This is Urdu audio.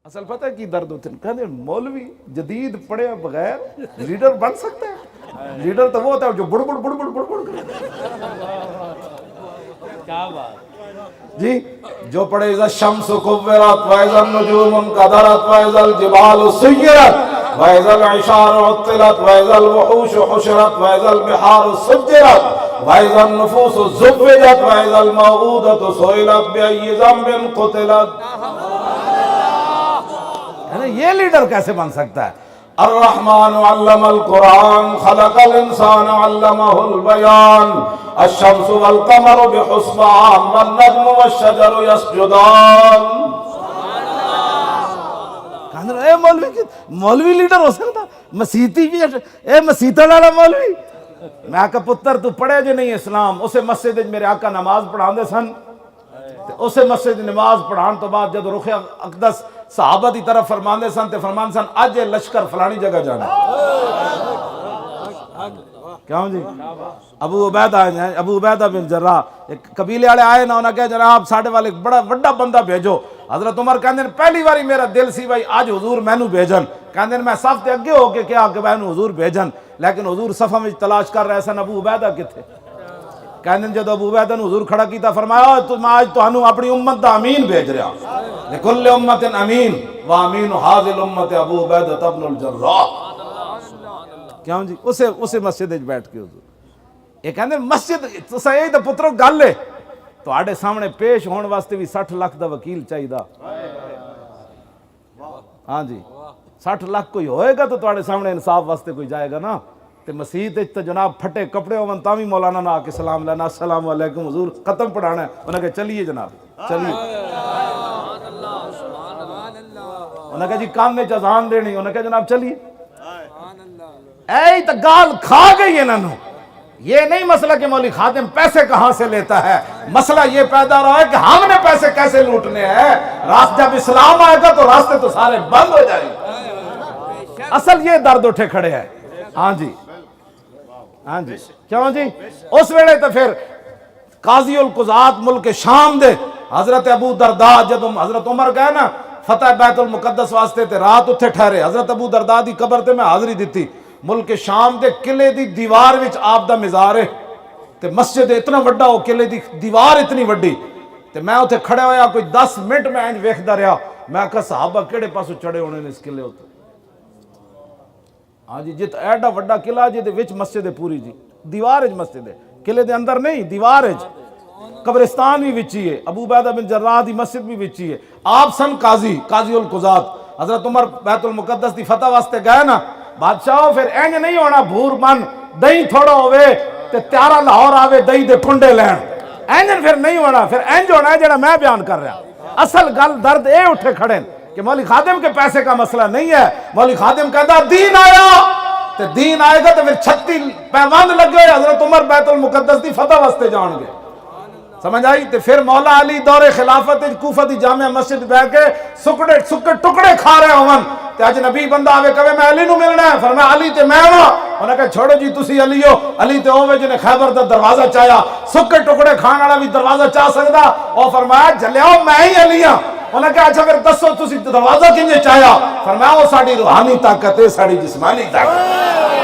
اصل پتہ ہے کی درد ہوتے ہیں، کہتے ہیں مولوی جدید پڑھے بغیر لیڈر بن سکتا ہے؟ لیڈر تو وہ ہوتا ہے جو بڑ بڑ بڑ بڑ بڑ بڑ کرے۔ کیا بات جی جو پڑھے اذا الشمس کورت واذا النجوم انکدرت واذا الجبال سیرت واذا العشار عطلت واذا الوحوش حشرت واذا البحار سجرت واذا النفوس زوجت واذا الموءودة سئلت بأي ذنب قتلت۔ یہ لیڈر کیسے بن سکتا ہے؟ الرحمن علم القرآن خلق الانسان علمہ البیان الشمس والقمر بحسبان والنجم والشجر یسجدان۔ اے مولوی لیڈر ہو سکتا؟ مسیحی بھی اے مسیحی والا مولوی؟ میں آقا پتر تو پڑھے جو نہیں اسلام، اسے مسجد میرے آقا نماز پڑھان دے سن، اسے مسجد نماز پڑھان تو بعد جب رخ اقدس صحابہ دی طرف فرمان دے سن تے فرمان سن اج لشکر فلانی جگہ جانا۔ کیوں جی؟ ابو عبیدہ بن جراح ایک قبیلے والے آئے نا، انہاں کہا جناب ساڈے والے بڑا وڈا بندہ بھیجو۔ حضرت عمر کہندے پہلی باری میرا دل سی بھائی اج حضور مینوں بھیجن، کہندے میں صف تے اگے ہو کے کہا کہ مینوں حضور بھیجن، لیکن حضور صفاں وچ تلاش کر رہے سن ابو عبیدہ کتھے؟ کہندے جب ابو عبیدہ نے حضور کھڑا کیتا فرمایا میں آج تانوں اپنی امت دا امین بھیج رہا، لکل امت امین وامین ھذہ الامت ابو عبیدہ ابن الجراح۔ کیوں جی؟ اسے مسجد وچ بیٹھ کے حضور یہ کہندے مسجد تساں یہ تے پترو گل ہے تواڈے سامنے پیش ہون واسطے بھی 60 لاکھ دا وکیل چاہیدا۔ ہاں جی 60 لاکھ کوئی ہوئے گا تو تواڈے سامنے انصاف واسطے کوئی جائے گا نا۔ تے مسجد وچ تے جناب پھٹے کپڑے ہون تاں وی مولانا نہ آ کے سلام لینا السلام علیکم حضور ختم پڑھانا ہے، انہاں کہ چلیے جناب چلیے، انہاں کہ جی کام میں اذان دینی، انہاں کہ جناب چلیے۔ اے تو گال کھا گئی انہاں نو۔ یہ نہیں مسئلہ کہ مولوی خادم پیسے کہاں سے لیتا ہے، مسئلہ یہ پیدا رہا ہے کہ ہم نے پیسے کیسے لوٹنے ہیں۔ راست جب اسلام آئے گا تو راستے تو سارے بند ہو جائیں گے۔ اصل یہ درد اٹھے کھڑے ہیں۔ ہاں جی ہاں جی کیوں جی؟ اس ویلے تو پھر قاضی القضات ملک شام دے حضرت ابو درداء جب حضرت عمر گئے نا فتح بیت المقدس واسطے تے رات اتھے ٹھہرے، حضرت ابو درداء دی قبر تے میں حاضری دیتی، ملک شام دے قلعے دی دیوار وچ آپ دا مزار ہے تے مسجد اتنا وڈا ہو، قلعے دی دیوار اتنی وڈی تے میں اتھے کھڑے ہویا کوئی 10 منٹ میں انج ویکھدا رہیا، میں کہا صحابہ کیڑے پاسوں چڑھے ہونے نے اس قلعے ہوتے۔ ہاں جی جت ایڈا وڈا قلعہ جے دے وچ مسجد ہے پوری جی، دیوار وچ مسجد ہے، قلعے دے اندر نہیں دیوار وچ، قبرستان بھی وچ ہی ہے، ابو عبیدہ بن جراح دی مسجد بھی وچ ہی ہے۔ آپ سن قاضی القضات، حضرت عمر بیت المقدس دی فتح واسطے گئے نا، بادشاہ پھر اینج نہیں ہونا بھور من دہی تھوڑا ہوئے تے تیارا لاہور آوے دہی دے کنڈے لین، اینج پھر نہیں ہونا، پھر اینج ہونا ہے جڑا میں بیان کر رہا۔ اصل گل درد اے اٹھے کھڑے کہ مولوی خادم کے پیسے کا مسئلہ نہیں ہے، مولوی خادم کہتا دین آیا تے دین آئے گا تو پھر 36 پیوند لگے حضرت عمر بیت المقدس دی فتح واسطے جان گے، سمجھ آئی؟ تے پھر مولا علی دور خلافت کوفہ دی جامع مسجد بیٹھ کے سکے ٹکڑے کھا رہے ہون تے اج نبی بندہ آوے کہے میں علی نو ملنا ہے، فرمایا علی تے میں ہاں، انہاں کہا چھوڑو جی تسی علی ہو، علی تے ہوے جنے خیبر دا دروازہ چاہیا، سکے ٹکڑے کھان والا بھی دروازہ چاہ سکدا، او فرمایا جلیاؤ میں ہی علی ہاں۔ انہاں کہا اچھا پھر دسو تسی دروازہ کیویں چاہیا، فرمایا وہ ساڈی روحانی طاقت ہے ساڈی جسمانی طاقت۔